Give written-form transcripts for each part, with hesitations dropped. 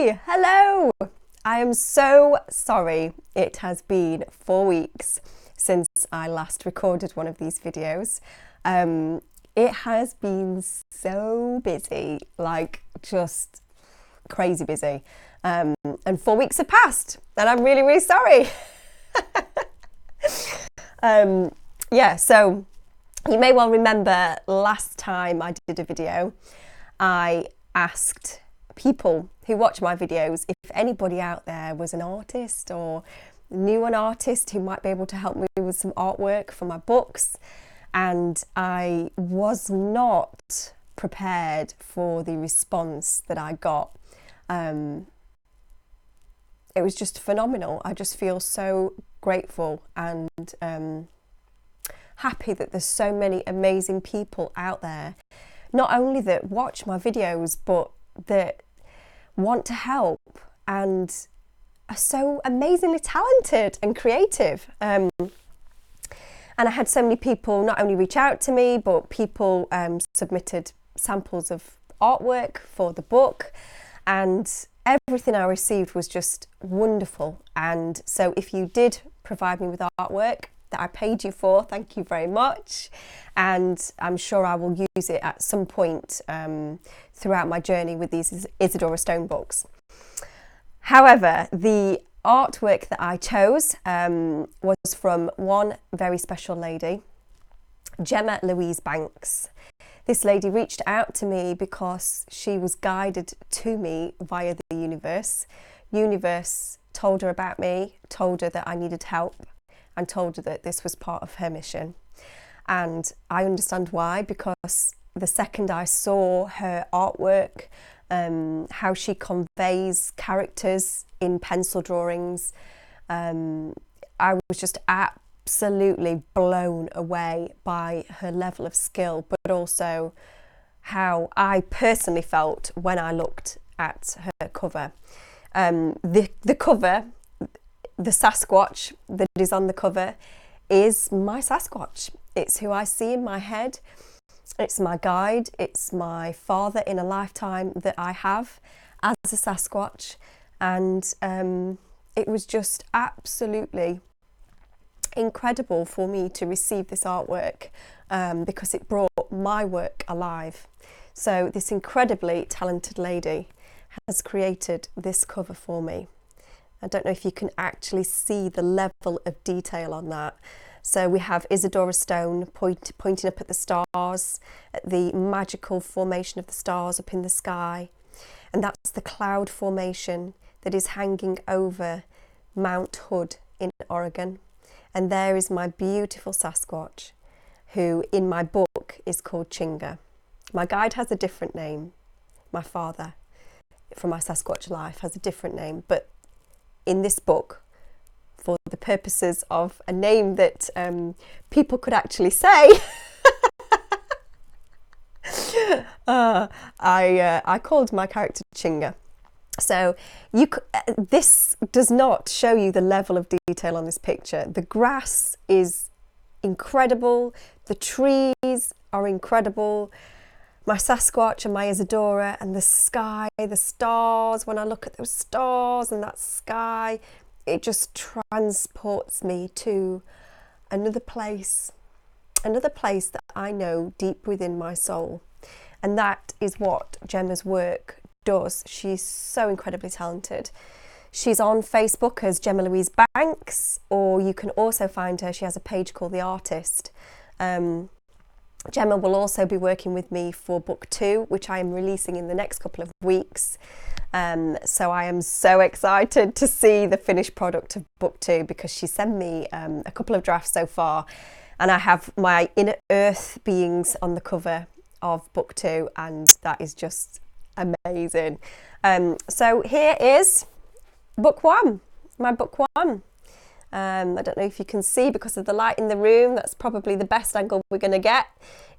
Hi, hello. I am so sorry it has been 4 weeks since I last recorded one of these videos. It has been so busy, like just crazy busy. And 4 weeks have passed and I'm really, really sorry. So you may well remember last time I did a video, I asked people who watch my videos if anybody out there was an artist or knew an artist who might be able to help me with some artwork for my books, and I was not prepared for the response that I got. It was just phenomenal. I just feel so grateful and happy that there's so many amazing people out there, not only that watch my videos, but that want to help and are so amazingly talented and creative. And I had so many people not only reach out to me, but people submitted samples of artwork for the book, and everything I received was just wonderful. And so if you did provide me with artwork that I paid you for, thank you very much. And I'm sure I will use it at some point throughout my journey with these Isadora Stone books. However, the artwork that I chose was from one very special lady, Gemma Louise Banks. This lady reached out to me because she was guided to me via the universe. Universe told her about me, told her that I needed help, and told her that this was part of her mission. And I understand why, because the second I saw her artwork, how she conveys characters in pencil drawings, I was just absolutely blown away by her level of skill, but also how I personally felt when I looked at her cover. The cover, the Sasquatch that is on the cover, is my Sasquatch. It's who I see in my head. It's my guide. It's my father in a lifetime that I have as a Sasquatch. And it was just absolutely incredible for me to receive this artwork because it brought my work alive. So this incredibly talented lady has created this cover for me. I don't know if you can actually see the level of detail on that. So we have Isadora Stone pointing up at the stars, at the magical formation of the stars up in the sky. And that's the cloud formation that is hanging over Mount Hood in Oregon. And there is my beautiful Sasquatch, who in my book is called Chinga. My guide has a different name. My father, from my Sasquatch life, has a different name. But in this book, for the purposes of a name that people could actually say, I called my character Chinga. So this does not show you the level of detail on this picture. The grass is incredible. The trees are incredible. My Sasquatch and my Isadora, and the sky, the stars. When I look at those stars and that sky, it just transports me to another place that I know deep within my soul. And that is what Gemma's work does. She's so incredibly talented. She's on Facebook as Gemma Louise Banks, or you can also find her, she has a page called The Artist. Gemma will also be working with me for book 2, which I am releasing in the next couple of weeks. So I am so excited to see the finished product of book 2, because she sent me a couple of drafts so far, and I have my inner earth beings on the cover of book 2, and that is just amazing. So here is book 1, my book 1. I don't know if you can see because of the light in the room. That's probably the best angle we're going to get.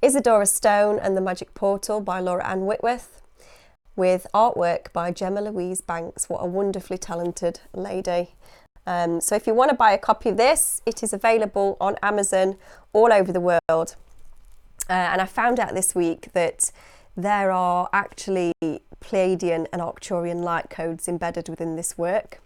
Isadora Stone and the Magic Portal by Laura Ann Whitworth, with artwork by Gemma Louise Banks. What a wonderfully talented lady. So if you want to buy a copy of this, it is available on Amazon all over the world. And I found out this week that there are actually Pleiadian and Arcturian light codes embedded within this work.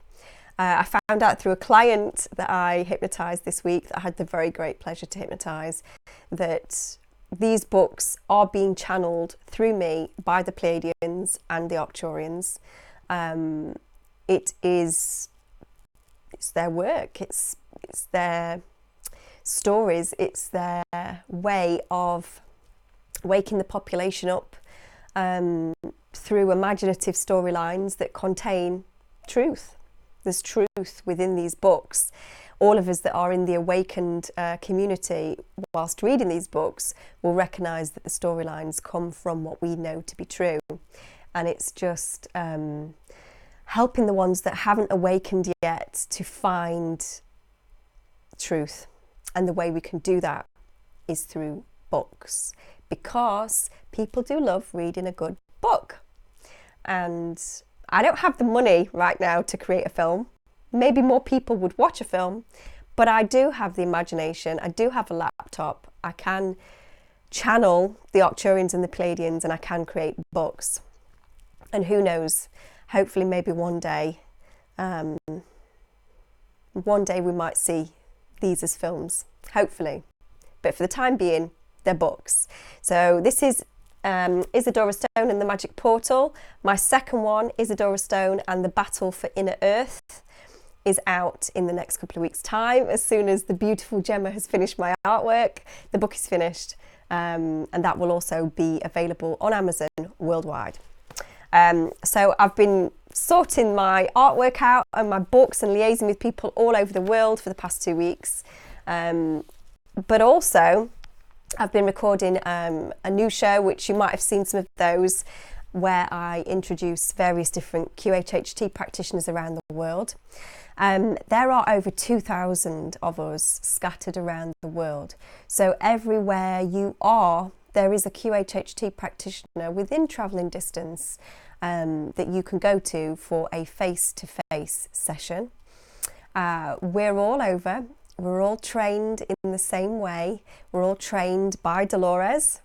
I found out through a client that I hypnotised this week, that I had the very great pleasure to hypnotise, that these books are being channeled through me by the Pleiadians and the Arcturians. It's their work, it's their stories, it's their way of waking the population up through imaginative storylines that contain truth. There's truth within these books. All of us that are in the awakened community, whilst reading these books, will recognise that the storylines come from what we know to be true. And it's just helping the ones that haven't awakened yet to find truth. And the way we can do that is through books, because people do love reading a good book. And I don't have the money right now to create a film. Maybe more people would watch a film, but I do have the imagination. I do have a laptop. I can channel the Arcturians and the Pleiadians, and I can create books. And who knows, hopefully maybe one day we might see these as films, hopefully. But for the time being, they're books. So this is Isadora Stone and the Magic Portal. My second one, Isadora Stone and the Battle for Inner Earth, is out in the next couple of weeks' time. As soon as the beautiful Gemma has finished my artwork, the book is finished, and that will also be available on Amazon worldwide. So I've been sorting my artwork out and my books and liaising with people all over the world for the past 2 weeks. But also, I've been recording a new show, which you might have seen some of those, where I introduce various different QAHT practitioners around the world. There are over 2,000 of us scattered around the world. So everywhere you are, there is a QAHT practitioner within travelling distance that you can go to for a face-to-face session. We're all over. We're all trained in the same way. We're all trained by Dolores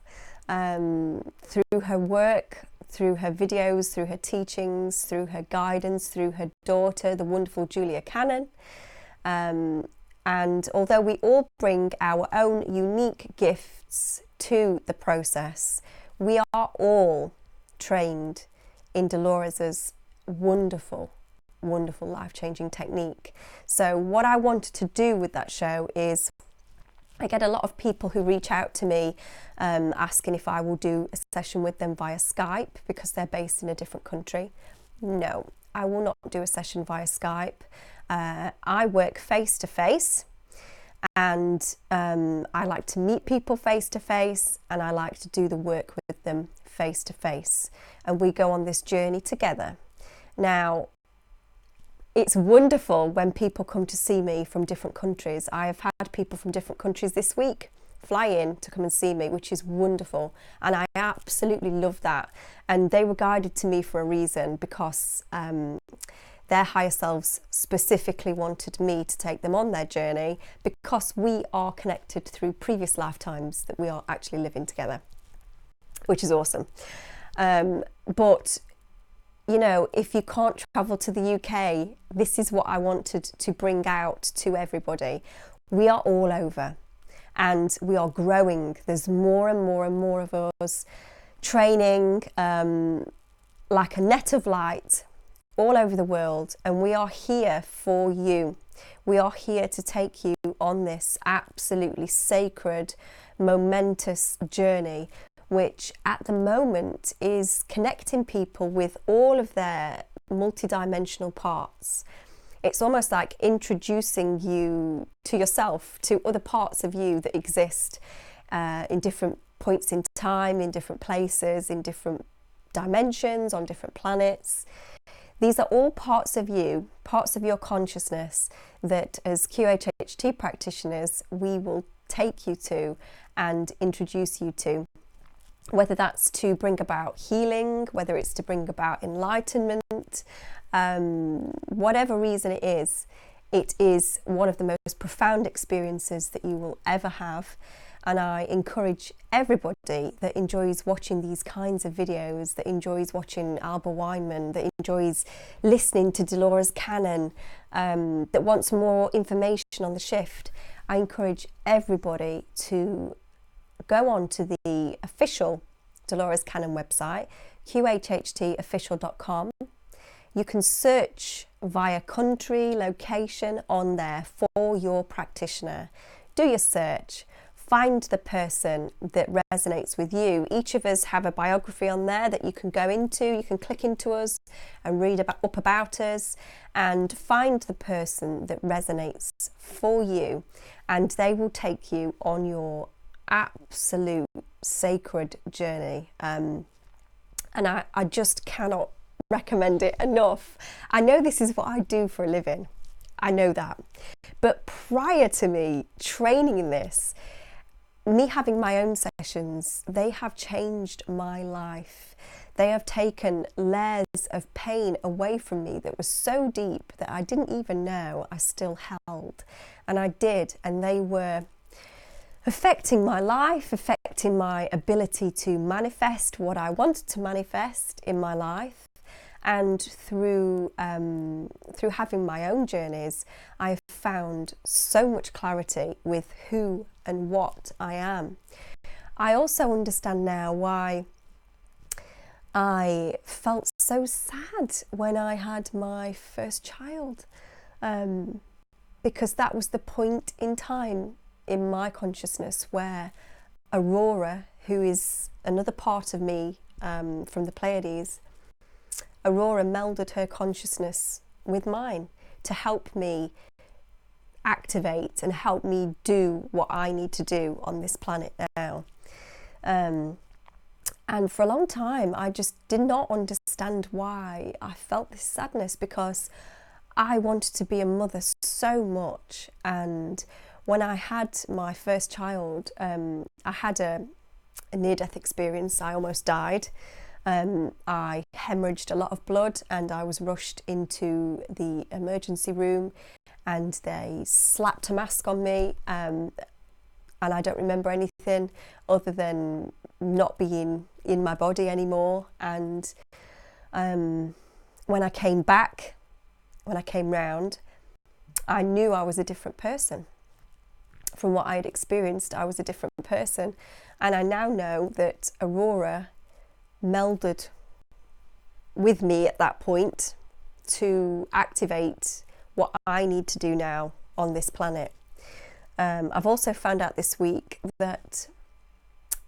through her work, through her videos, through her teachings, through her guidance, through her daughter, the wonderful Julia Cannon. And although we all bring our own unique gifts to the process, we are all trained in Dolores's wonderful life-changing technique. So what I wanted to do with that show is, I get a lot of people who reach out to me asking if I will do a session with them via Skype because they're based in a different country. No, I will not do a session via Skype. I work face-to-face, and I like to meet people face-to-face, and I like to do the work with them face-to-face, and we go on this journey together. Now, it's wonderful when people come to see me from different countries. I have had people from different countries this week fly in to come and see me, which is wonderful. And I absolutely love that. And they were guided to me for a reason, because their higher selves specifically wanted me to take them on their journey, because we are connected through previous lifetimes that we are actually living together, which is awesome. But you know, if you can't travel to the UK, this is what I wanted to bring out to everybody. We are all over, and we are growing. There's more and more and more of us training like a net of light all over the world, and we are here for you. We are here to take you on this absolutely sacred, momentous journey, which at the moment is connecting people with all of their multidimensional parts. It's almost like introducing you to yourself, to other parts of you that exist in different points in time, in different places, in different dimensions, on different planets. These are all parts of you, parts of your consciousness that as QAHT practitioners, we will take you to and introduce you to. Whether that's to bring about healing, whether it's to bring about enlightenment, whatever reason it is one of the most profound experiences that you will ever have. And I encourage everybody that enjoys watching these kinds of videos, that enjoys watching Alba Weinman, that enjoys listening to Dolores Cannon, that wants more information on the shift, I encourage everybody to go on to the official Dolores Cannon website, QAHTofficial.com. You can search via country, location on there for your practitioner. Do your search. Find the person that resonates with you. Each of us have a biography on there that you can go into. You can click into us and read up about us and find the person that resonates for you, and they will take you on your absolute sacred journey. And I just cannot recommend it enough. I know this is what I do for a living. I know that. But prior to me training in this, me having my own sessions, they have changed my life. They have taken layers of pain away from me that was so deep that I didn't even know I still held. And I did, and they were affecting my life, affecting my ability to manifest what I wanted to manifest in my life. And through having my own journeys, I have found so much clarity with who and what I am. I also understand now why I felt so sad when I had my first child, because that was the point in time in my consciousness where Aurora, who is another part of me from the Pleiades, Aurora melded her consciousness with mine to help me activate and help me do what I need to do on this planet now. And for a long time, I just did not understand why I felt this sadness, because I wanted to be a mother so much. And when I had my first child, I had a near-death experience. I almost died. I hemorrhaged a lot of blood and I was rushed into the emergency room, and they slapped a mask on me, and I don't remember anything other than not being in my body anymore. And when I came back, when I came round, I knew I was a different person. From what I had experienced, I was a different person. And I now know that Aurora melded with me at that point to activate what I need to do now on this planet. I've also found out this week that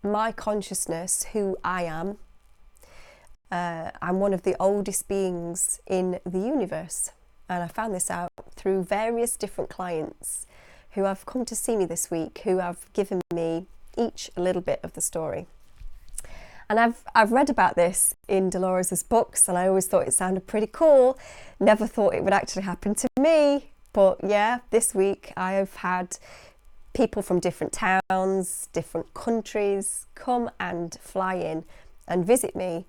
my consciousness, who I am, I'm one of the oldest beings in the universe. And I found this out through various different clients who have come to see me this week, who have given me each a little bit of the story. And I've read about this in Dolores's books, and I always thought it sounded pretty cool. Never thought it would actually happen to me. But yeah, this week I have had people from different towns, different countries come and fly in and visit me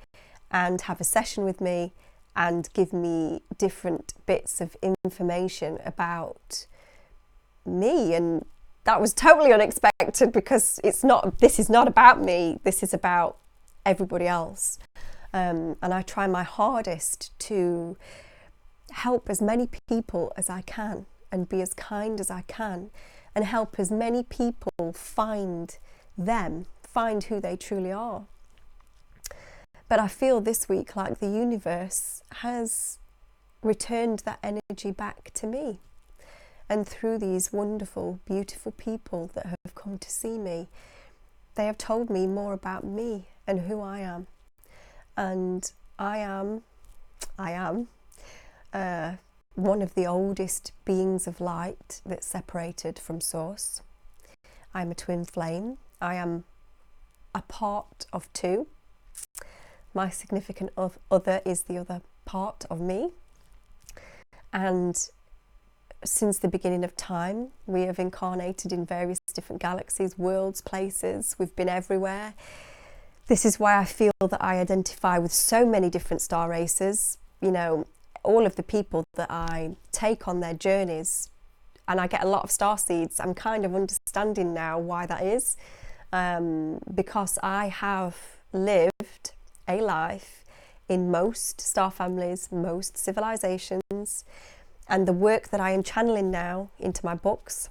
and have a session with me and give me different bits of information about me. And that was totally unexpected, because this is not about me, this is about everybody else. And I try my hardest to help as many people as I can and be as kind as I can and help as many people find who they truly are. But I feel this week like the universe has returned that energy back to me. And through these wonderful, beautiful people that have come to see me, they have told me more about me and who I am. And I am one of the oldest beings of light that's separated from Source. I'm a twin flame. I am a part of two. My significant other is the other part of me. And since the beginning of time, we have incarnated in various different galaxies, worlds, places. We've been everywhere. This is why I feel that I identify with so many different star races. You know, all of the people that I take on their journeys and I get a lot of star seeds. I'm kind of understanding now why that is, because I have lived a life in most star families, most civilizations, and the work that I am channeling now into my books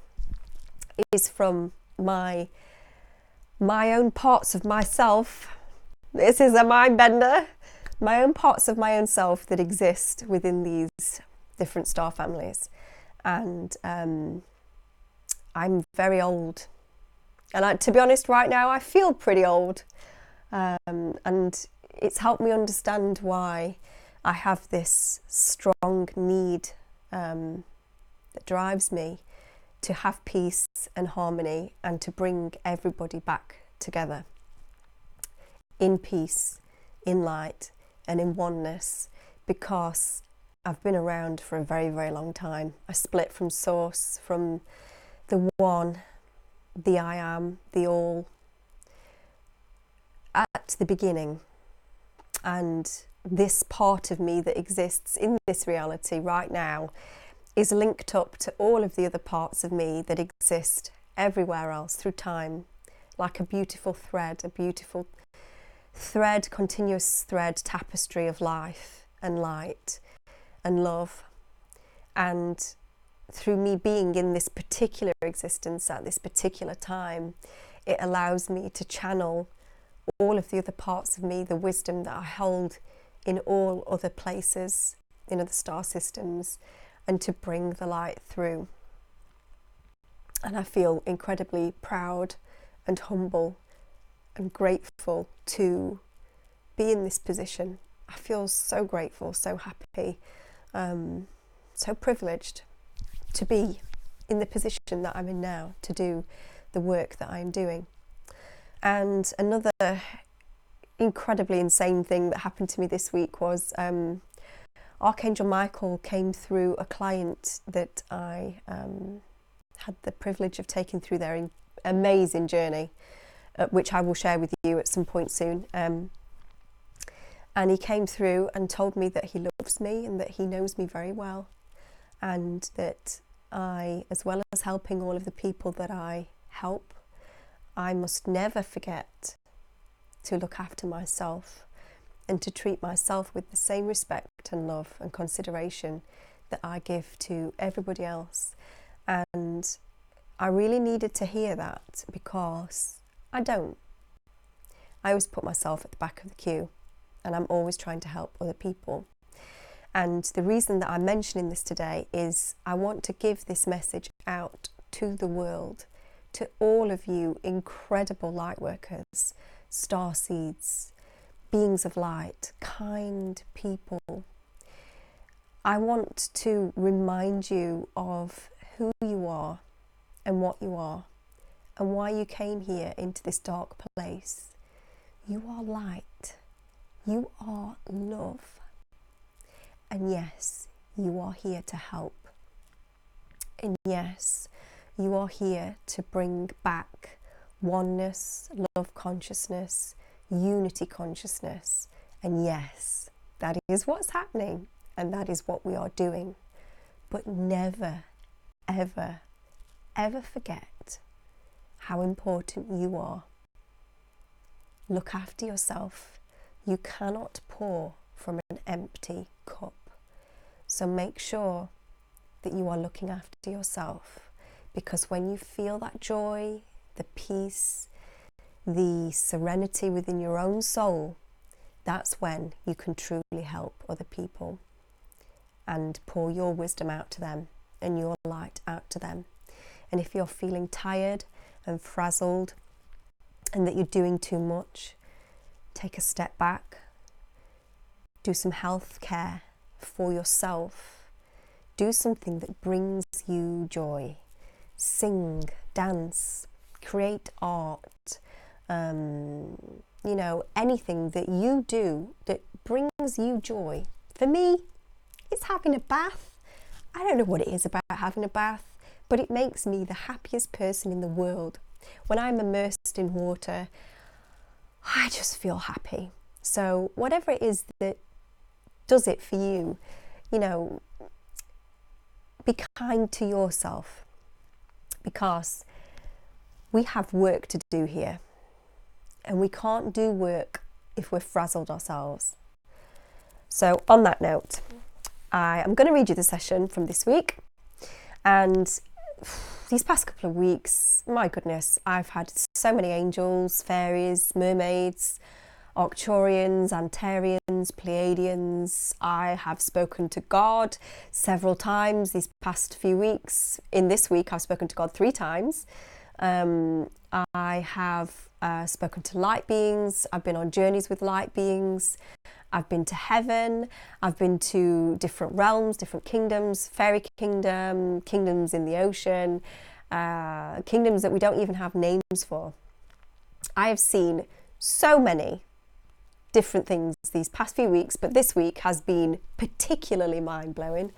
is from my own parts of myself. This is a mind bender. My own parts of my own self that exist within these different star families. And I'm very old. And to be honest, right now, I feel pretty old. And it's helped me understand why I have this strong need that drives me to have peace and harmony and to bring everybody back together in peace, in light, and in oneness, because I've been around for a very, very long time. I split from source, from the one, the I am, the all, at the beginning. And this part of me that exists in this reality right now is linked up to all of the other parts of me that exist everywhere else through time, like a beautiful thread, continuous thread, tapestry of life and light and love. And through me being in this particular existence at this particular time, it allows me to channel all of the other parts of me, the wisdom that I hold in all other places, in other star systems, and to bring the light through. And I feel incredibly proud and humble and grateful to be in this position. I feel so grateful, so happy, so privileged to be in the position that I'm in now, to do the work that I'm doing. And another incredibly insane thing that happened to me this week was Archangel Michael came through a client that I had the privilege of taking through their amazing journey, which I will share with you at some point soon. And he came through and told me that he loves me and that he knows me very well, and that I, as well as helping all of the people that I help, I must never forget to look after myself and to treat myself with the same respect and love and consideration that I give to everybody else. And I really needed to hear that, because I don't. I always put myself at the back of the queue, and I'm always trying to help other people. And the reason that I'm mentioning this today is I want to give this message out to the world, to all of you incredible light workers, star seeds, beings of light, kind people. I want to remind you of who you are and what you are and why you came here into this dark place. You are light. You are love. And yes, you are here to help. And yes, you are here to bring back oneness, love consciousness, unity consciousness. And yes, that is what's happening, and that is what we are doing. But never, ever, ever forget how important you are. Look after yourself. You cannot pour from an empty cup. So make sure that you are looking after yourself, because when you feel that joy, the peace, the serenity within your own soul, that's when you can truly help other people and pour your wisdom out to them and your light out to them. And if you're feeling tired and frazzled and that you're doing too much, take a step back, do some health care for yourself, do something that brings you joy, sing, dance, create art, anything that you do that brings you joy. For me, it's having a bath. I don't know what it is about having a bath, but it makes me the happiest person in the world. When I'm immersed in water, I just feel happy. So whatever it is that does it for you, be kind to yourself, because we have work to do here, and we can't do work if we're frazzled ourselves. So on that note, I am going to read you the session from this week. And these past couple of weeks, my goodness, I've had so many angels, fairies, mermaids, Arcturians, Antarians, Pleiadians. I have spoken to God several times these past few weeks. In this week, I've spoken to God 3 times. I have spoken to light beings. I've been on journeys with light beings. I've been to heaven. I've been to different realms, different kingdoms, fairy kingdom, kingdoms in the ocean, kingdoms that we don't even have names for. I have seen so many different things these past few weeks, but this week has been particularly mind-blowing.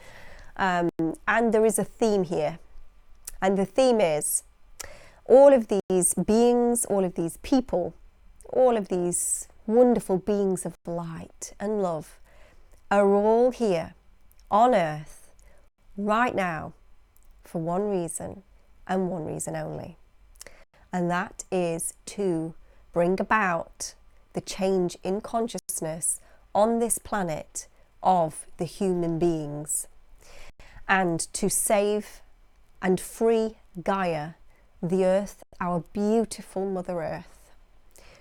And there is a theme here. And the theme is all of these beings, all of these people, all of these wonderful beings of light and love are all here on earth right now for one reason and one reason only. And that is to bring about the change in consciousness on this planet of the human beings, and to save and free Gaia, the earth, our beautiful Mother Earth,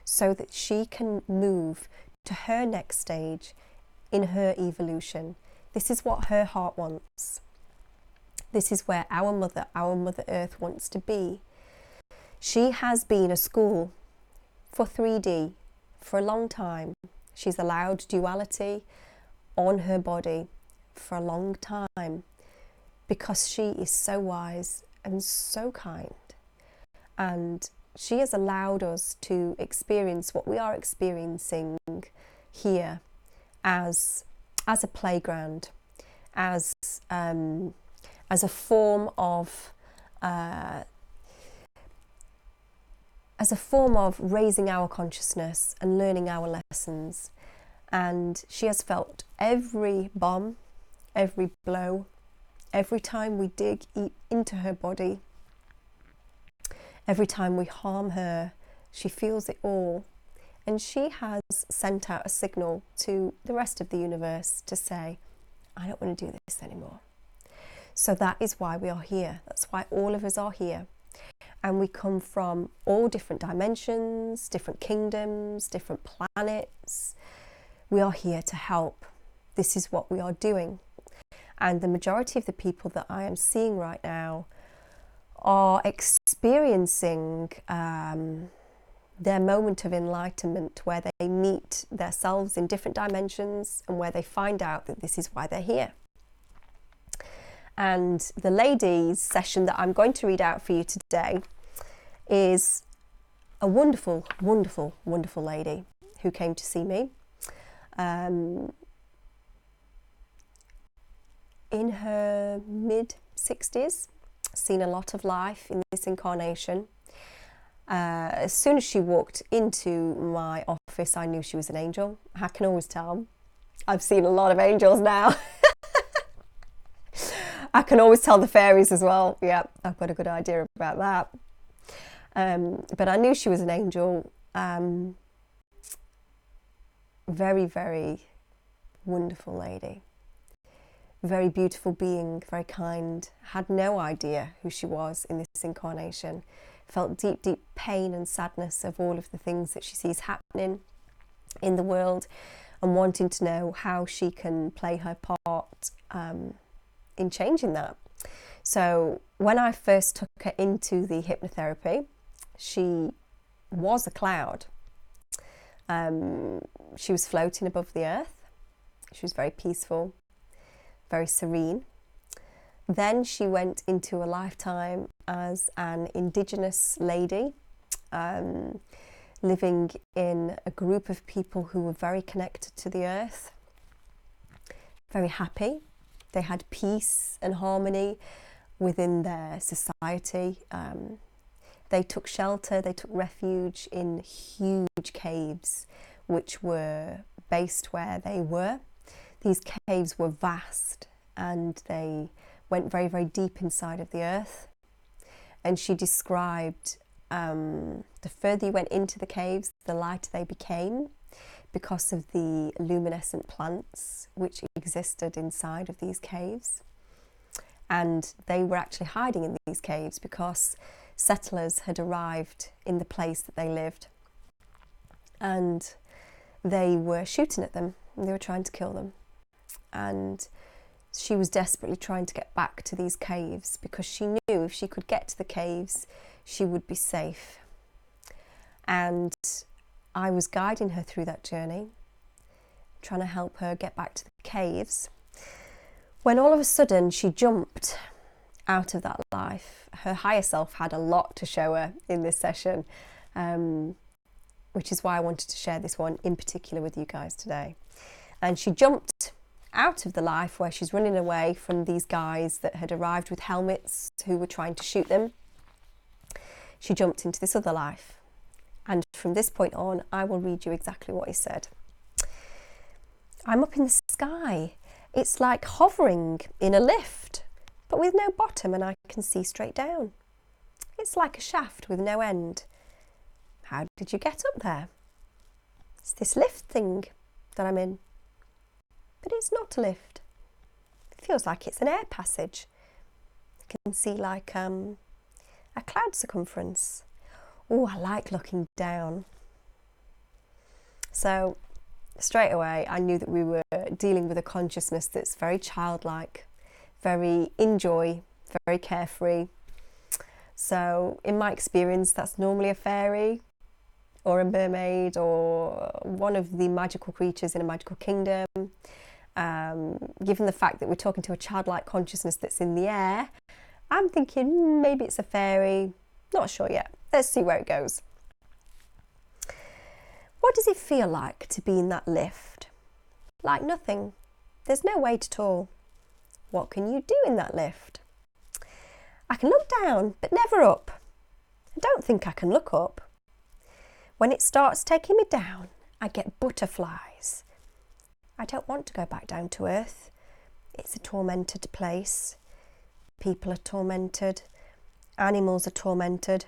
so that she can move to her next stage in her evolution. This is what her heart wants. This is where our Mother Earth wants to be. She has been a school for 3D for a long time. She's allowed duality on her body for a long time because she is so wise and so kind. And she has allowed us to experience what we are experiencing here as a playground, as a form of raising our consciousness and learning our lessons. And she has felt every bomb, every blow, every time we dig into her body, every time we harm her. She feels it all. And she has sent out a signal to the rest of the universe to say, I don't want to do this anymore. So that is why we are here. That's why all of us are here. And we come from all different dimensions, different kingdoms, different planets. We are here to help. This is what we are doing. And the majority of the people that I am seeing right now are experiencing their moment of enlightenment, where they meet themselves in different dimensions and where they find out that this is why they're here. And the ladies' session that I'm going to read out for you today is a wonderful, wonderful, wonderful lady who came to see me. In her mid-60s, seen a lot of life in this incarnation. As soon as she walked into my office, I knew she was an angel. I can always tell. I've seen a lot of angels now. I can always tell the fairies as well. Yeah, I've got a good idea about that. But I knew she was an angel. Very, very wonderful lady. Very beautiful being, very kind. Had no idea who she was in this incarnation. Felt deep, deep pain and sadness of all of the things that she sees happening in the world, and wanting to know how she can play her part in changing that. So when I first took her into the hypnotherapy, she was a cloud. She was floating above the earth. She was very peaceful, very serene. Then she went into a lifetime as an indigenous lady, living in a group of people who were very connected to the earth, very happy. They had peace and harmony within their society. They took shelter, they took refuge in huge caves, which were based where they were. These caves were vast, and they went very, very deep inside of the earth. And she described the further you went into the caves, the lighter they became because of the luminescent plants which existed inside of these caves. And they were actually hiding in these caves because settlers had arrived in the place that they lived. And they were shooting at them, and they were trying to kill them. And she was desperately trying to get back to these caves because she knew if she could get to the caves, she would be safe. And I was guiding her through that journey, trying to help her get back to the caves, when all of a sudden she jumped out of that life. Her higher self had a lot to show her in this session, which is why I wanted to share this one in particular with you guys today. And she jumped out of the life where she's running away from these guys that had arrived with helmets who were trying to shoot them. She jumped into this other life. And from this point on, I will read you exactly what he said. I'm up in the sky. It's like hovering in a lift, but with no bottom, and I can see straight down. It's like a shaft with no end. How did you get up there? It's this lift thing that I'm in. But it's not a lift. It feels like it's an air passage. I can see like a cloud circumference. Oh, I like looking down. So straight away, I knew that we were dealing with a consciousness that's very childlike, very in joy, very carefree. So in my experience, that's normally a fairy or a mermaid or one of the magical creatures in a magical kingdom. Given the fact that we're talking to a childlike consciousness that's in the air, I'm thinking maybe it's a fairy. Not sure yet. Let's see where it goes. What does it feel like to be in that lift? Like nothing. There's no weight at all. What can you do in that lift? I can look down, but never up. I don't think I can look up. When it starts taking me down, I get butterflies. I don't want to go back down to earth. It's a tormented place. People are tormented. Animals are tormented.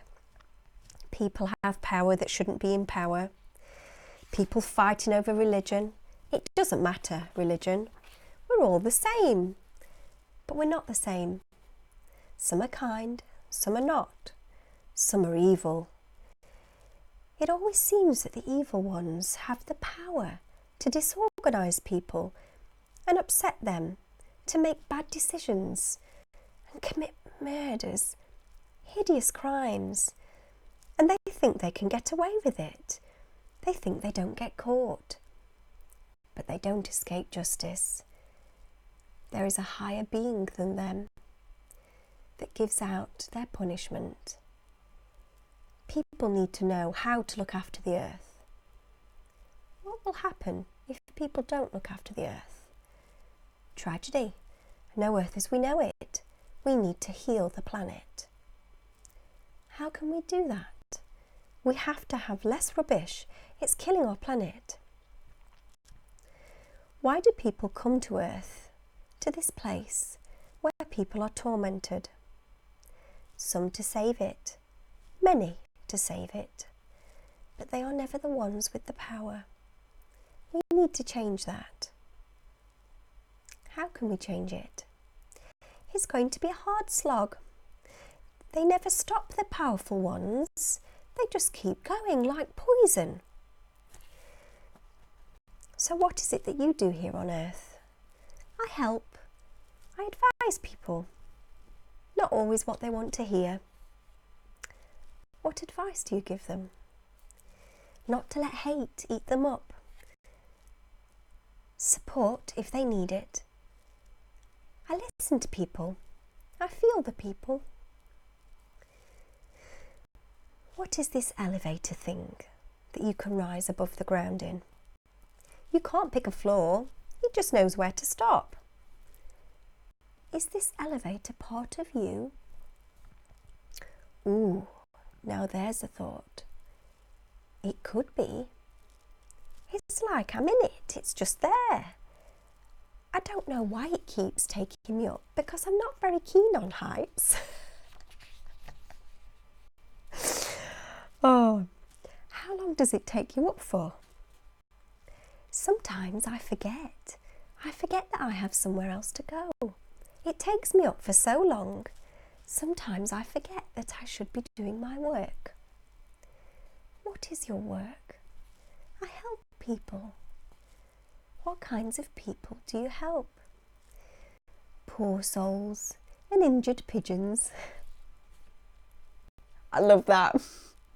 People have power that shouldn't be in power. People fighting over religion. It doesn't matter, religion. We're all the same. But we're not the same. Some are kind, some are not. Some are evil. It always seems that the evil ones have the power to disorganise people and upset them, to make bad decisions and commit murders, hideous crimes. And they think they can get away with it. They think they don't get caught. But they don't escape justice. There is a higher being than them that gives out their punishment. People need to know how to look after the earth. What will happen if people don't look after the earth? Tragedy. No earth as we know it. We need to heal the planet. How can we do that? We have to have less rubbish. It's killing our planet. Why do people come to Earth, to this place where people are tormented? Some to save it, many to save it, but they are never the ones with the power. We need to change that. How can we change it? It's going to be a hard slog. They never stop, the powerful ones. They just keep going like poison. So what is it that you do here on Earth? I help. I advise people. Not always what they want to hear. What advice do you give them? Not to let hate eat them up. Support if they need it. I listen to people. I feel the people. What is this elevator thing that you can rise above the ground in? You can't pick a floor, it just knows where to stop. Is this elevator part of you? Ooh, now there's a thought. It could be. It's like I'm in it, it's just there. I don't know why it keeps taking me up, because I'm not very keen on heights. Oh, how long does it take you up for? Sometimes I forget. I forget that I have somewhere else to go. It takes me up for so long. Sometimes I forget that I should be doing my work. What is your work? I help people. What kinds of people do you help? Poor souls and injured pigeons. I love that,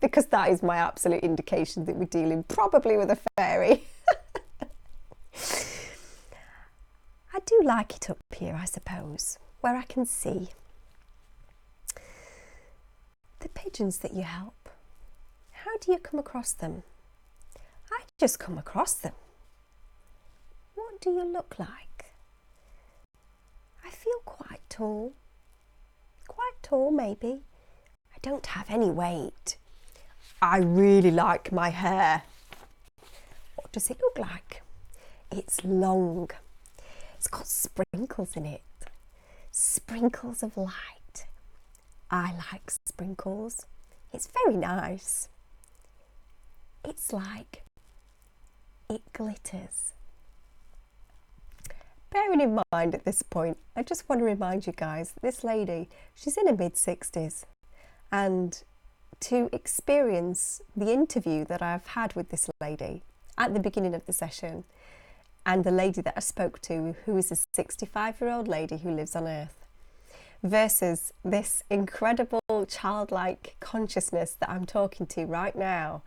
because that is my absolute indication that we're dealing probably with a fairy. I do like it up here, I suppose, where I can see. The pigeons that you help, how do you come across them? I just come across them. What do you look like? I feel quite tall. Quite tall, maybe. I don't have any weight. I really like my hair. What does it look like? It's long. It's got sprinkles in it. Sprinkles of light. I like sprinkles. It's very nice. It's like it glitters. Bearing in mind at this point, I just want to remind you guys that this lady, she's in her mid-60s, and to experience the interview that I've had with this lady at the beginning of the session, and the lady that I spoke to, who is a 65-year-old lady who lives on Earth, versus this incredible childlike consciousness that I'm talking to right now.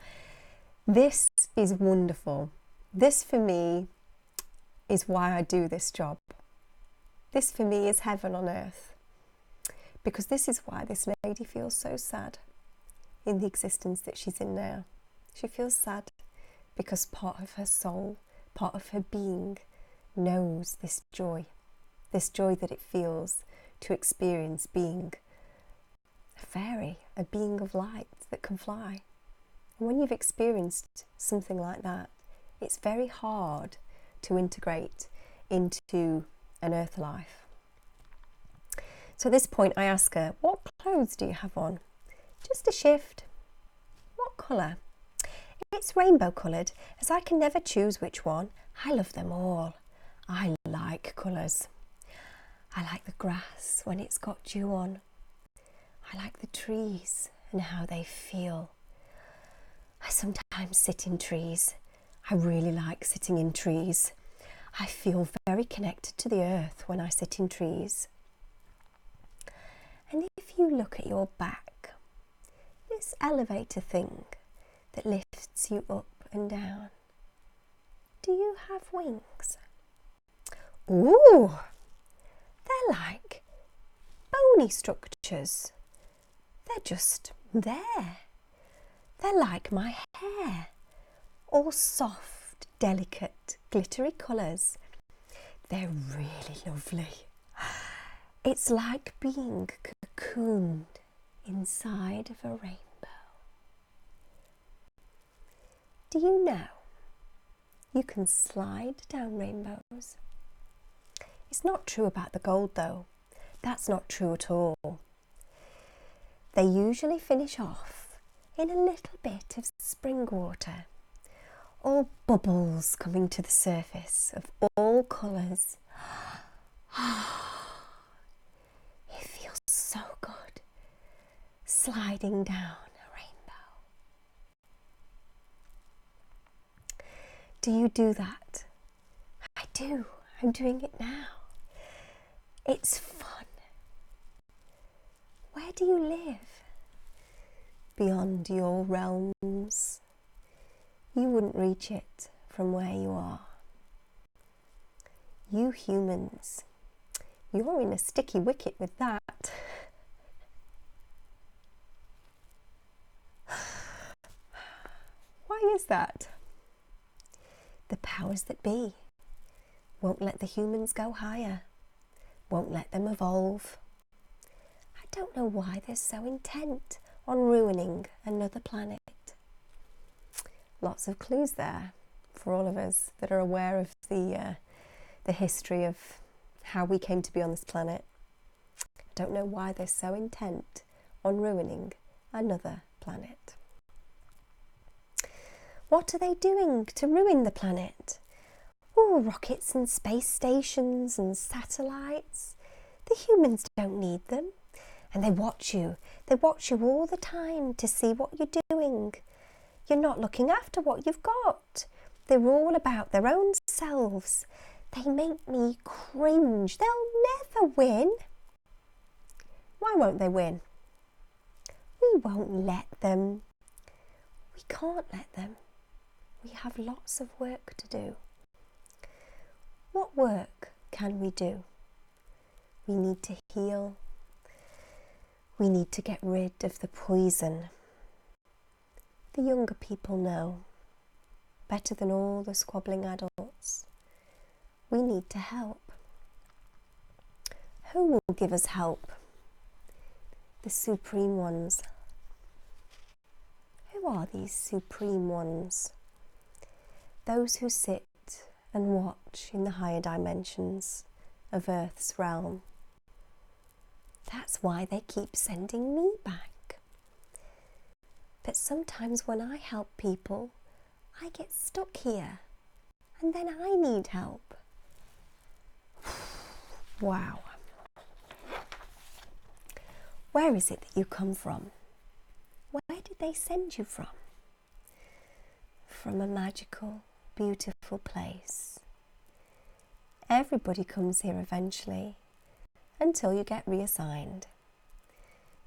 This is wonderful. This for me is why I do this job. This for me is heaven on earth, because this is why this lady feels so sad in the existence that she's in now. She feels sad because part of her soul, part of her being, knows this joy that it feels to experience being a fairy, a being of light that can fly. And when you've experienced something like that, it's very hard to integrate into an earth life. So at this point I ask her, what clothes do you have on? Just a shift. What colour? It's rainbow coloured, as I can never choose which one. I love them all. I like colours. I like the grass when it's got dew on. I like the trees and how they feel. I sometimes sit in trees. I really like sitting in trees. I feel very connected to the earth when I sit in trees. And if you look at your back, this elevator thing that lifts you up and down, do you have wings? Ooh, they're like bony structures. They're just there. They're like my hair, all soft, delicate, glittery colours. They're really lovely. It's like being cocooned inside of a rainbow. Do you know you can slide down rainbows? It's not true about the gold though. That's not true at all. They usually finish off in a little bit of spring water, all bubbles coming to the surface of all colours. It feels so good, sliding down a rainbow. Do you do that? I do. I'm doing it now. It's fun. Where do you live? Beyond your realms. You wouldn't reach it from where you are. You humans, you're in a sticky wicket with that. Why is that? The powers that be won't let the humans go higher, won't let them evolve. I don't know why they're so intent on ruining another planet. Lots of clues there for all of us that are aware of the the history of how we came to be on this planet. I don't know why they're so intent on ruining another planet. What are they doing to ruin the planet? Oh, rockets and space stations and satellites. The humans don't need them. And they watch you. They watch you all the time to see what you're doing. You're not looking after what you've got. They're all about their own selves. They make me cringe. They'll never win. Why won't they win? We won't let them. We can't let them. We have lots of work to do. What work can we do? We need to heal. We need to get rid of the poison. The younger people know, better than all the squabbling adults. We need to help. Who will give us help? The supreme ones. Who are these supreme ones? Those who sit and watch in the higher dimensions of Earth's realm. That's why they keep sending me back. But sometimes when I help people, I get stuck here, and then I need help. Wow. Where is it that you come from? Where did they send you from? From a magical, beautiful place. Everybody comes here eventually, until you get reassigned.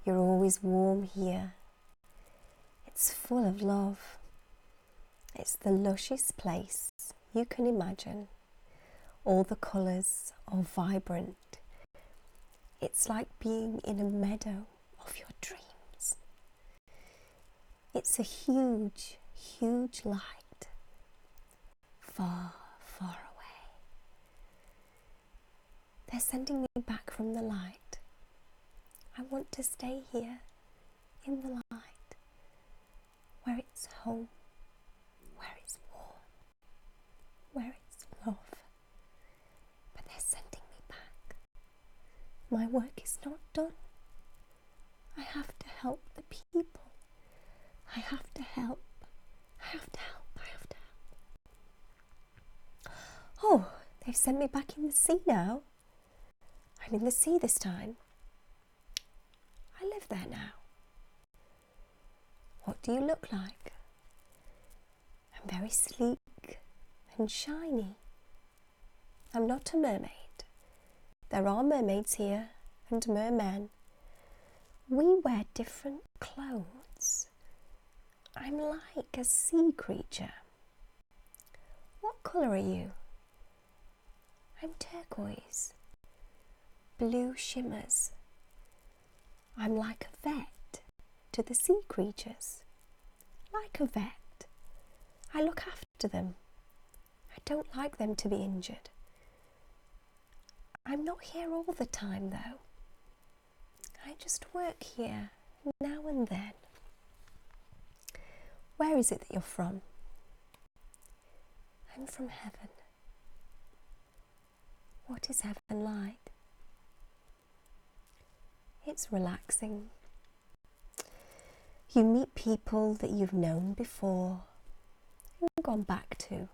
You're always warm here. It's full of love. It's the lushest place you can imagine. All the colours are vibrant. It's like being in a meadow of your dreams. It's a huge, huge light, far, far away. They're sending me back from the light. I want to stay here in the light, where it's home, where it's warm, where it's love. But they're sending me back. My work is not done. I have to help the people. I have to help. I have to help. I have to help. Oh, they've sent me back in the sea now. I'm in the sea this time. I live there now. What do you look like? I'm very sleek and shiny. I'm not a mermaid. There are mermaids here and mermen. We wear different clothes. I'm like a sea creature. What colour are you? I'm turquoise. Blue shimmers. I'm like a vet to the sea creatures. Like a vet. I look after them. I don't like them to be injured. I'm not here all the time though. I just work here now and then. Where is it that you're from? I'm from heaven. What is heaven like? It's relaxing. You meet people that you've known before and gone back to.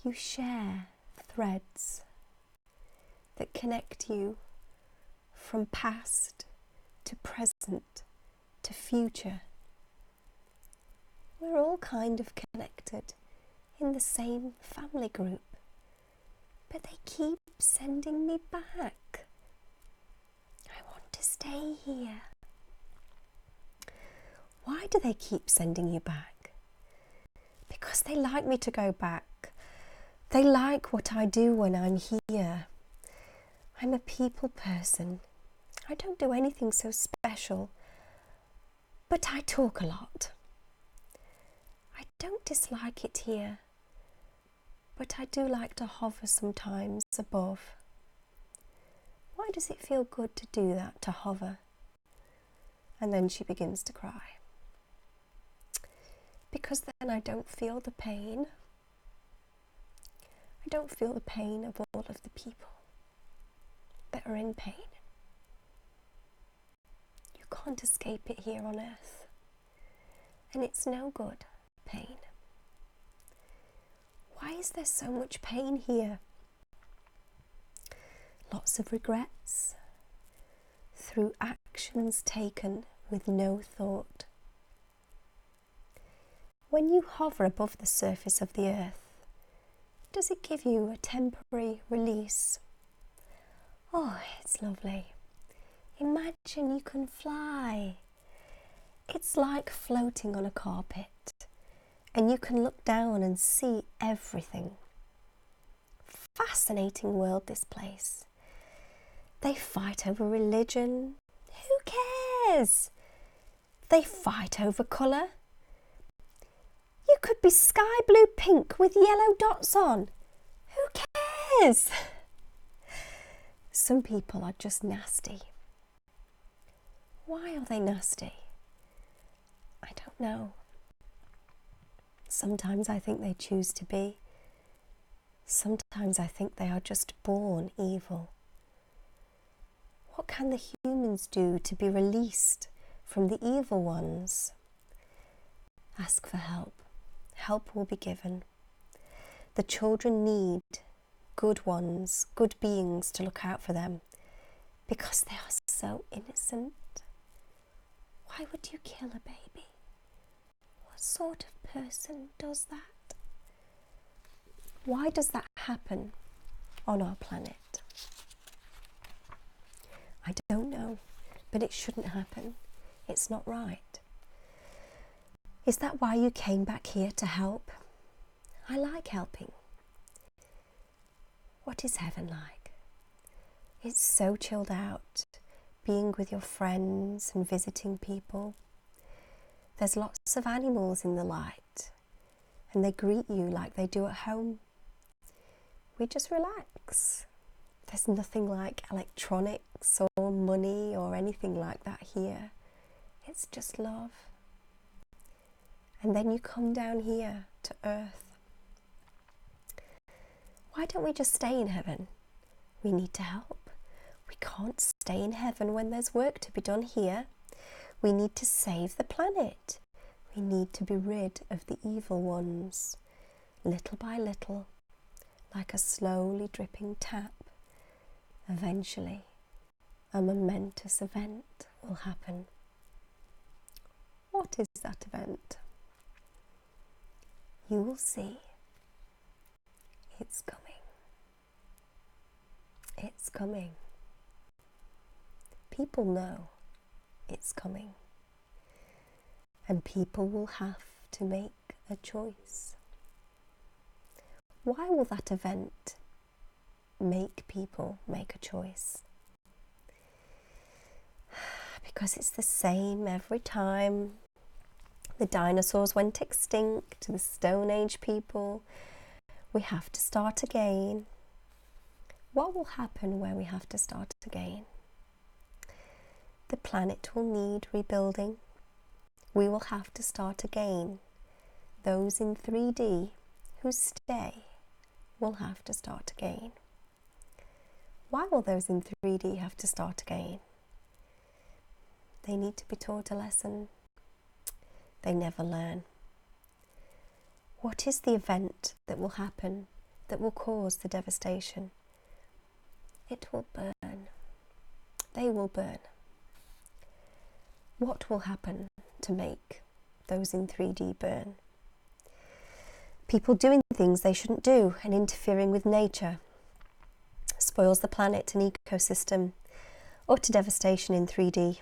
You share threads that connect you from past to present to future. We're all kind of connected in the same family group, but they keep sending me back. I want to stay here. Why do they keep sending you back? Because they like me to go back. They like what I do when I'm here. I'm a people person. I don't do anything so special, but I talk a lot. I don't dislike it here, but I do like to hover sometimes above. Why does it feel good to do that, to hover? And then she begins to cry. Because then I don't feel the pain. I don't feel the pain of all of the people that are in pain. You can't escape it here on earth. And it's no good, pain. Why is there so much pain here? Lots of regrets through actions taken with no thought. When you hover above the surface of the earth, does it give you a temporary release? Oh, it's lovely. Imagine you can fly. It's like floating on a carpet, and you can look down and see everything. Fascinating world, this place. They fight over religion. Who cares? They fight over colour. You could be sky blue pink with yellow dots on. Who cares? Some people are just nasty. Why are they nasty? I don't know. Sometimes I think they choose to be. Sometimes I think they are just born evil. What can the humans do to be released from the evil ones? Ask for help. Help will be given. The children need good ones, good beings to look out for them, because they are so innocent. Why would you kill a baby? What sort of person does that? Why does that happen on our planet? I don't know, but it shouldn't happen. It's not right. Is that why you came back here to help? I like helping. What is heaven like? It's so chilled out, being with your friends and visiting people. There's lots of animals in the light, and they greet you like they do at home. We just relax. There's nothing like electronics or money or anything like that here. It's just love. And then you come down here to earth. Why don't we just stay in heaven? We need to help. We can't stay in heaven when there's work to be done here. We need to save the planet. We need to be rid of the evil ones, little by little, like a slowly dripping tap. Eventually, a momentous event will happen. What is that event? You will see. It's coming. It's coming. People know it's coming. And people will have to make a choice. Why will that event make people make a choice? Because it's the same every time. The dinosaurs went extinct, the Stone Age people. We have to start again. What will happen when we have to start again? The planet will need rebuilding. We will have to start again. Those in 3D who stay will have to start again. Why will those in 3D have to start again? They need to be taught a lesson. They never learn. What is the event that will happen that will cause the devastation? It will burn. They will burn. What will happen to make those in 3D burn? People doing things they shouldn't do and interfering with nature spoils the planet and ecosystem. Utter devastation in 3D.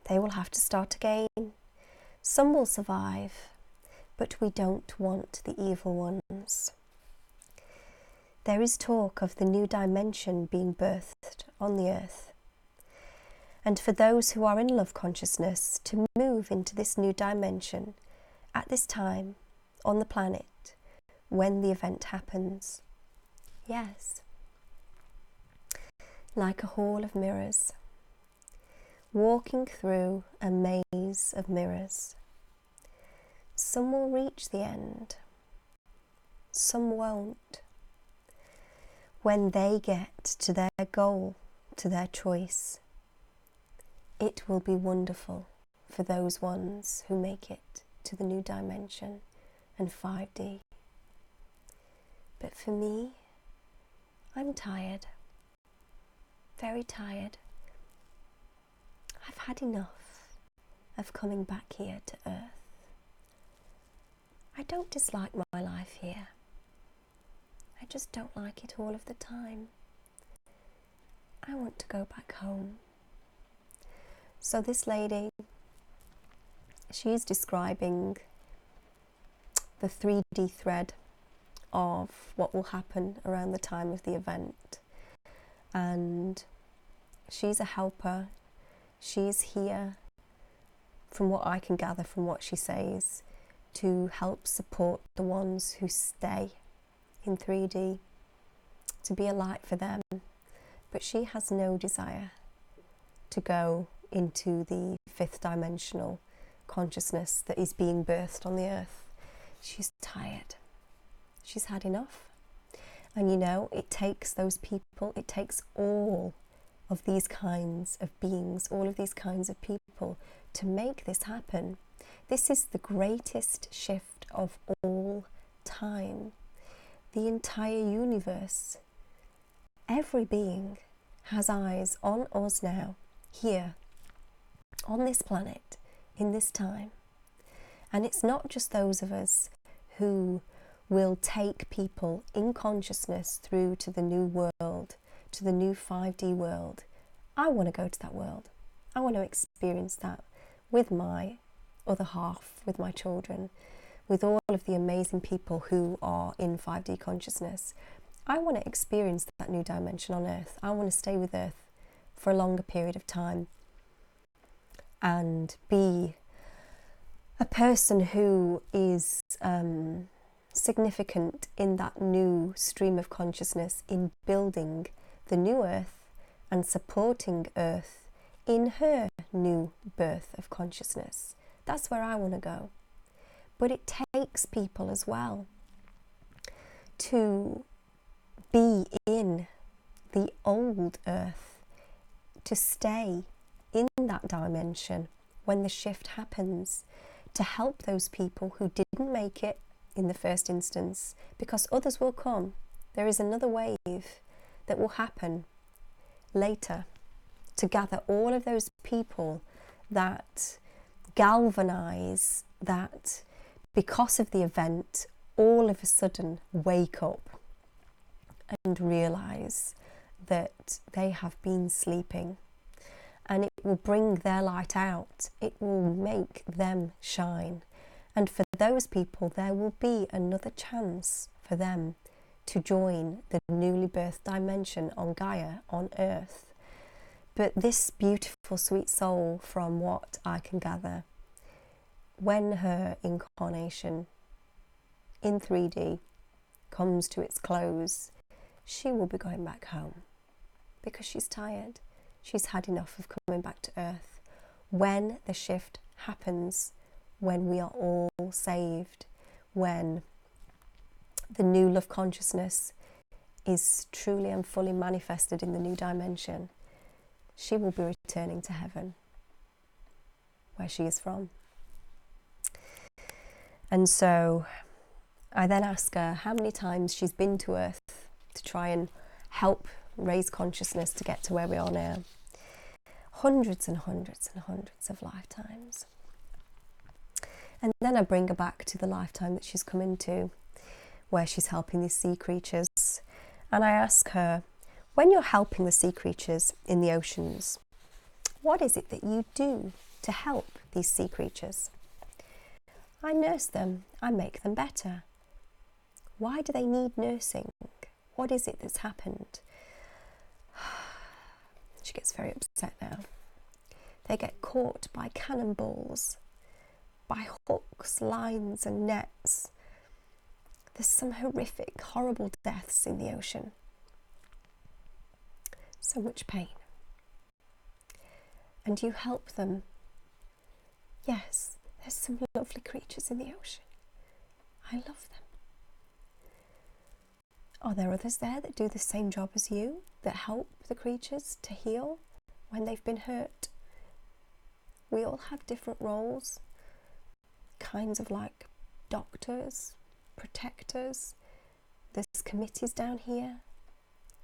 They will have to start again. Some will survive, but we don't want the evil ones. There is talk of the new dimension being birthed on the earth. And for those who are in love consciousness to move into this new dimension at this time on the planet when the event happens. Yes. Like a hall of mirrors. Walking through a maze of mirrors. Some will reach the end. Some won't. when they get to their goal, to their choice, it will be wonderful for those ones who make it to the new dimension and 5D. But for me, I'm tired, very tired. I've had enough of coming back here to Earth. I don't dislike my life here. I just don't like it all of the time. I want to go back home. So this lady, she's describing the 3D thread of what will happen around the time of the event. And she's a helper. She's here, from what I can gather from what she says, to help support the ones who stay in 3D, to be a light for them. But she has no desire to go into the 5th dimensional consciousness that is being birthed on the earth. She's tired. She's had enough. And you know, it takes those people, it takes all of these kinds of beings, all of these kinds of people to make this happen. This is the greatest shift of all time. The entire universe, every being has eyes on us now, here, on this planet, in this time. And it's not just those of us who will take people in consciousness through to the new world, to the new 5D world. I want to go to that world. I want to experience that with my other half, with my children, with all of the amazing people who are in 5D consciousness. I want to experience that new dimension on Earth. I want to stay with Earth for a longer period of time and be a person who is significant in that new stream of consciousness, in building the new Earth and supporting Earth in her new birth of consciousness. That's where I want to go. But it takes people as well to be in the old Earth, to stay in that dimension when the shift happens, to help those people who didn't make it in the first instance, because others will come. There is another wave that will happen later to gather all of those people that galvanize, that because of the event all of a sudden wake up and realize that they have been sleeping, and it will bring their light out. It will make them shine. And for those people, there will be another chance for them to join the newly birthed dimension on Gaia, on Earth. But this beautiful, sweet soul, from what I can gather, when her incarnation in 3D comes to its close, she will be going back home because she's tired. She's had enough of coming back to Earth. When the shift happens, when we are all saved, when the new love consciousness is truly and fully manifested in the new dimension, she will be returning to heaven, where she is from. And so I then ask her how many times she's been to Earth to try and help raise consciousness to get to where we are now. Hundreds and hundreds and hundreds of lifetimes. And then I bring her back to the lifetime that she's come into, where she's helping these sea creatures. And I ask her, when you're helping the sea creatures in the oceans, what is it that you do to help these sea creatures? I nurse them, I make them better. Why do they need nursing? What is it that's happened? She gets very upset now. They get caught by cannonballs, by hooks, lines and nets. There's some horrific, horrible deaths in the ocean. So much pain. And you help them. Yes, there's some lovely creatures in the ocean. I love them. Are there others there that do the same job as you, that help the creatures to heal when they've been hurt? We all have different roles, kinds of like doctors, protectors. There's committees down here,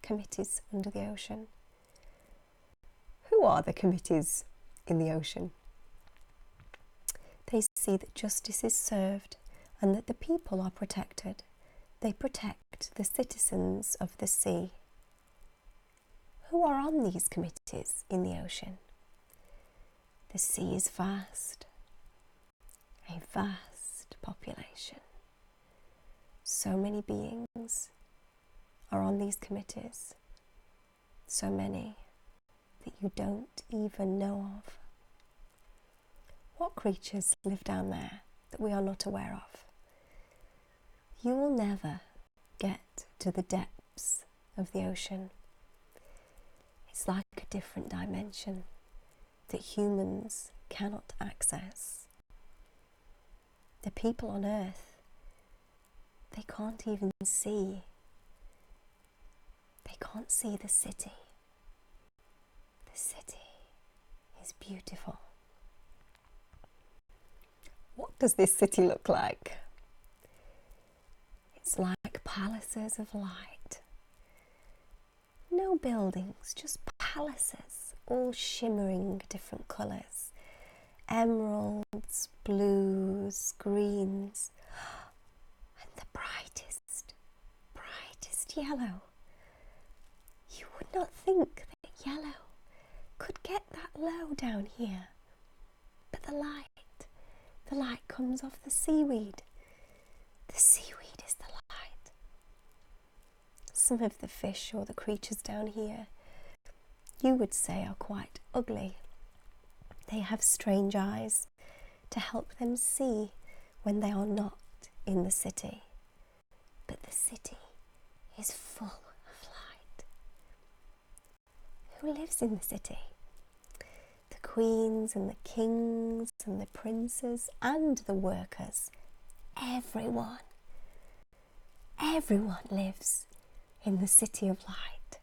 committees under the ocean. Who are the committees in the ocean? They see that justice is served and that the people are protected. They protect the citizens of the sea. Who are on these committees in the ocean? The sea is vast, a vast population. So many beings are on these committees, so many that you don't even know of. What creatures live down there that we are not aware of? You will never get to the depths of the ocean. It's like a different dimension that humans cannot access. The people on Earth, they can't even see. They can't see the city. The city is beautiful. What does this city look like? It's like palaces of light. No buildings, just palaces, all shimmering different colours. Emeralds, blues, greens, and the brightest yellow. You would not think that yellow could get that low down here. But the light comes off the seaweed. The seaweed is the light. Some of the fish or the creatures down here, you would say, are quite ugly. They have strange eyes to help them see when they are not in the city. But the city is full of light. Who lives in the city? The queens and the kings and the princes and the workers. Everyone lives in the city of light.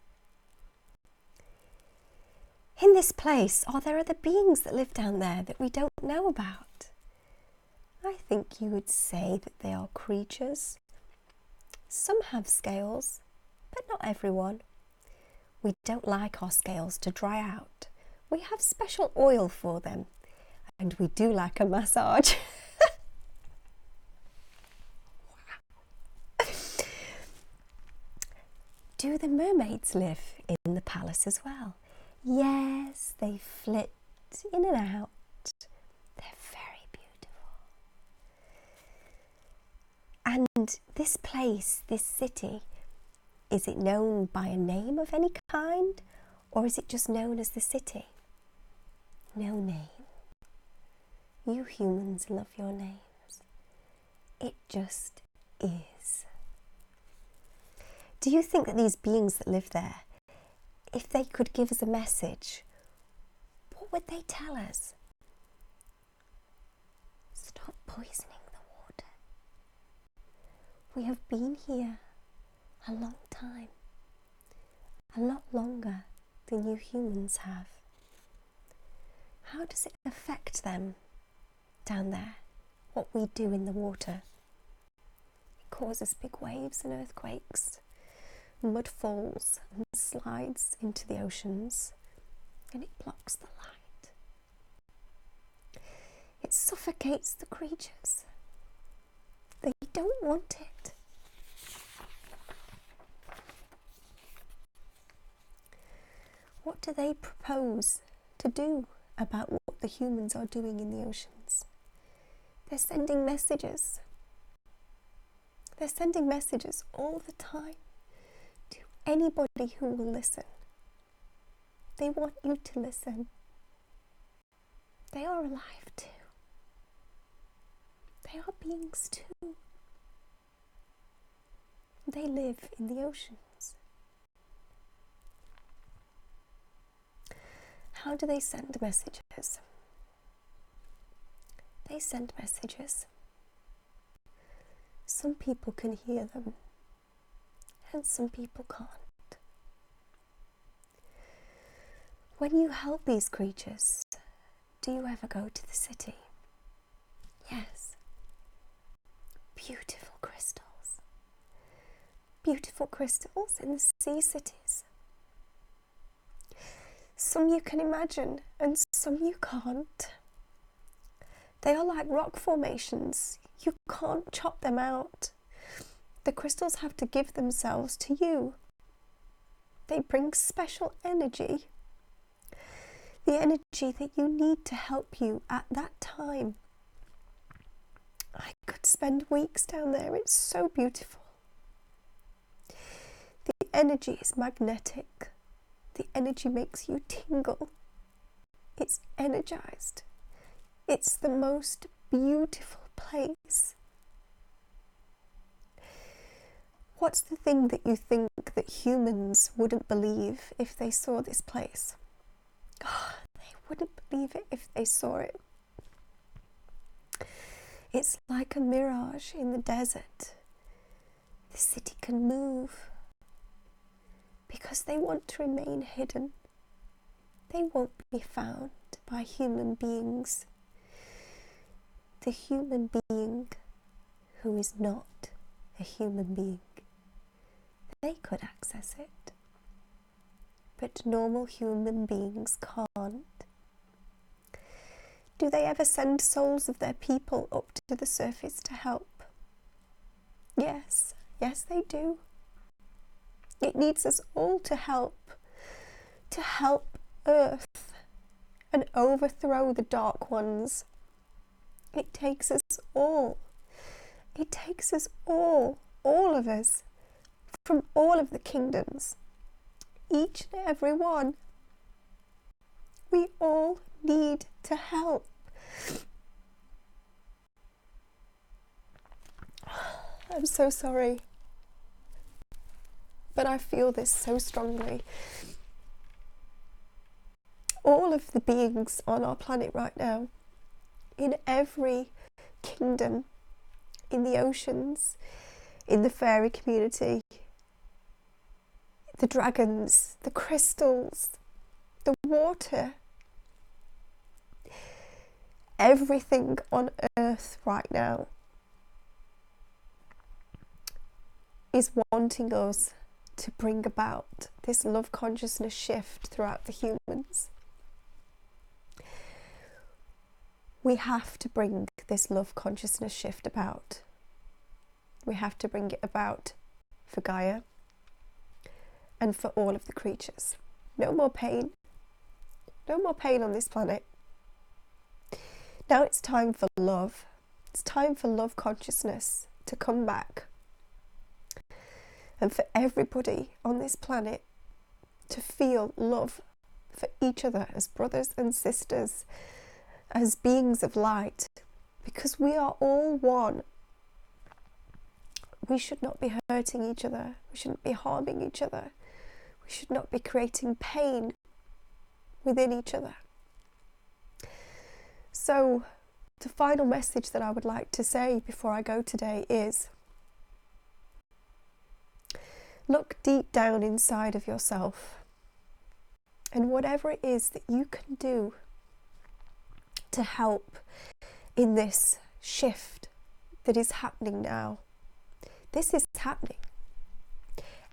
In this place, are there other beings that live down there that we don't know about? I think you would say that they are creatures. Some have scales, but not everyone. We don't like our scales to dry out. We have special oil for them, and we do like a massage. Do the mermaids live in the palace as well? Yes, they flit in and out. They're very beautiful. And this place, this city, is it known by a name of any kind, or is it just known as the city? No name. You humans love your names. It just is. Do you think that these beings that live there, if they could give us a message, what would they tell us? Stop poisoning the water. We have been here a long time, a lot longer than you humans have. How does it affect them down there, what we do in the water? It causes big waves and earthquakes. Mud falls and slides into the oceans, and it blocks the light. It suffocates the creatures. They don't want it. What do they propose to do about what the humans are doing in the oceans? They're sending messages. They're sending messages all the time. Anybody who will listen. They want you to listen. They are alive too. They are beings too. They live in the oceans. How do they send messages? They send messages. Some people can hear them, and some people can't. When you help these creatures, do you ever go to the city? Yes. Beautiful crystals. Beautiful crystals in the sea cities. Some you can imagine and some you can't. They are like rock formations. You can't chop them out. The crystals have to give themselves to you. They bring special energy. The energy that you need to help you at that time. I could spend weeks down there. It's so beautiful. The energy is magnetic. The energy makes you tingle. It's energized. It's the most beautiful place. What's the thing that you think that humans wouldn't believe if they saw this place? Oh, they wouldn't believe it if they saw it. It's like a mirage in the desert. The city can move because they want to remain hidden. They won't be found by human beings. The human being who is not a human being. They could access it, but normal human beings can't. Do they ever send souls of their people up to the surface to help? Yes, yes they do. It needs us all to help Earth and overthrow the Dark Ones. It takes us all. It takes us all of us, from all of the kingdoms, each and every one. We all need to help. I'm so sorry, but I feel this so strongly. All of the beings on our planet right now, in every kingdom, in the oceans, in the fairy community, the dragons, the crystals, the water, everything on Earth right now is wanting us to bring about this love consciousness shift throughout the humans. We have to bring this love consciousness shift about. We have to bring it about for Gaia and for all of the creatures. No more pain. No more pain on this planet. Now it's time for love. It's time for love consciousness to come back. And for everybody on this planet to feel love for each other as brothers and sisters, as beings of light, because we are all one. We should not be hurting each other. We shouldn't be harming each other. We should not be creating pain within each other. So, the final message that I would like to say before I go today is, look deep down inside of yourself, and whatever it is that you can do to help in this shift that is happening now. This is happening.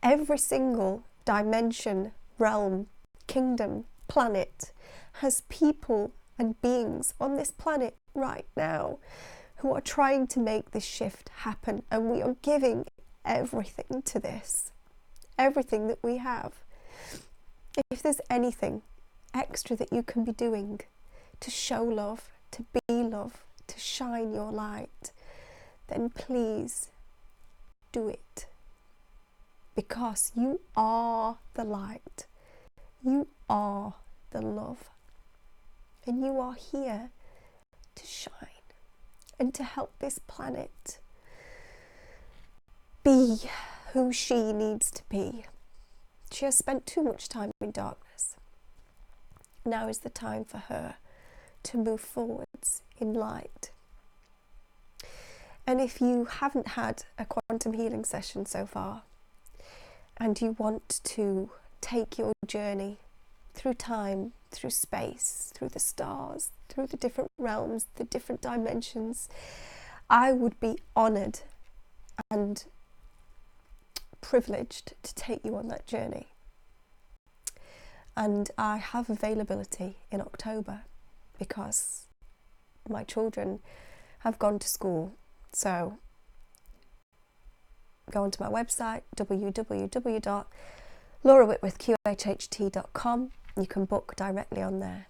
Every single dimension, realm, kingdom, planet has people and beings on this planet right now who are trying to make this shift happen, and we are giving everything to this, everything that we have. If there's anything extra that you can be doing to show love, to be love, to shine your light, then please do it. Because you are the light. You are the love. And you are here to shine and to help this planet be who she needs to be. She has spent too much time in darkness. Now is the time for her to move forwards in light. And if you haven't had a quantum healing session so far, and you want to take your journey through time, through space, through the stars, through the different realms, the different dimensions, I would be honoured and privileged to take you on that journey. And I have availability in October because my children have gone to school. So go onto my website, www.laurawhitworthqahht.com. You can book directly on there.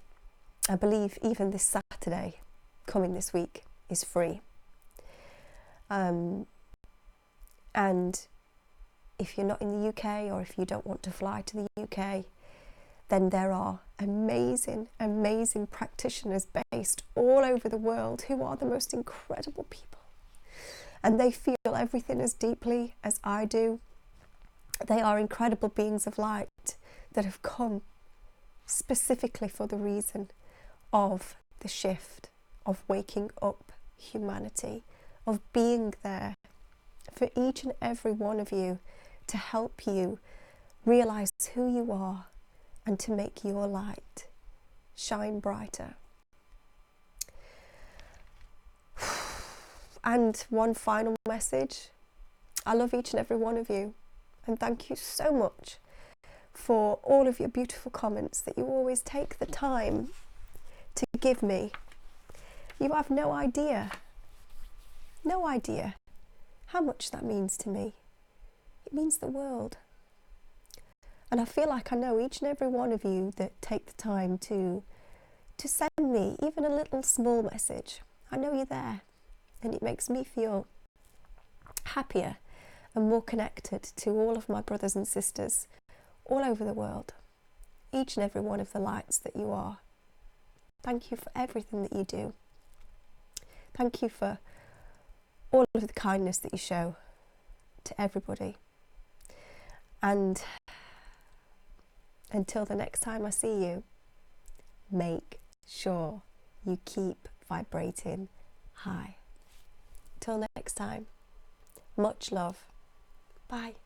I believe even this Saturday, coming this week, is free. And if you're not in the UK, or if you don't want to fly to the UK, then there are amazing, amazing practitioners based all over the world who are the most incredible people. And they feel everything as deeply as I do. They are incredible beings of light that have come specifically for the reason of the shift, of waking up humanity, of being there for each and every one of you to help you realise who you are and to make your light shine brighter. And one final message. I love each and every one of you, and thank you so much for all of your beautiful comments that you always take the time to give me. You have no idea how much that means to me. It means the world. And I feel like I know each and every one of you that take the time to send me even a little small message. I know you're there, and it makes me feel happier and more connected to all of my brothers and sisters all over the world. Each and every one of the lights that you are. Thank you for everything that you do. Thank you for all of the kindness that you show to everybody. And until the next time I see you, make sure you keep vibrating high. Till next time, much love. Bye.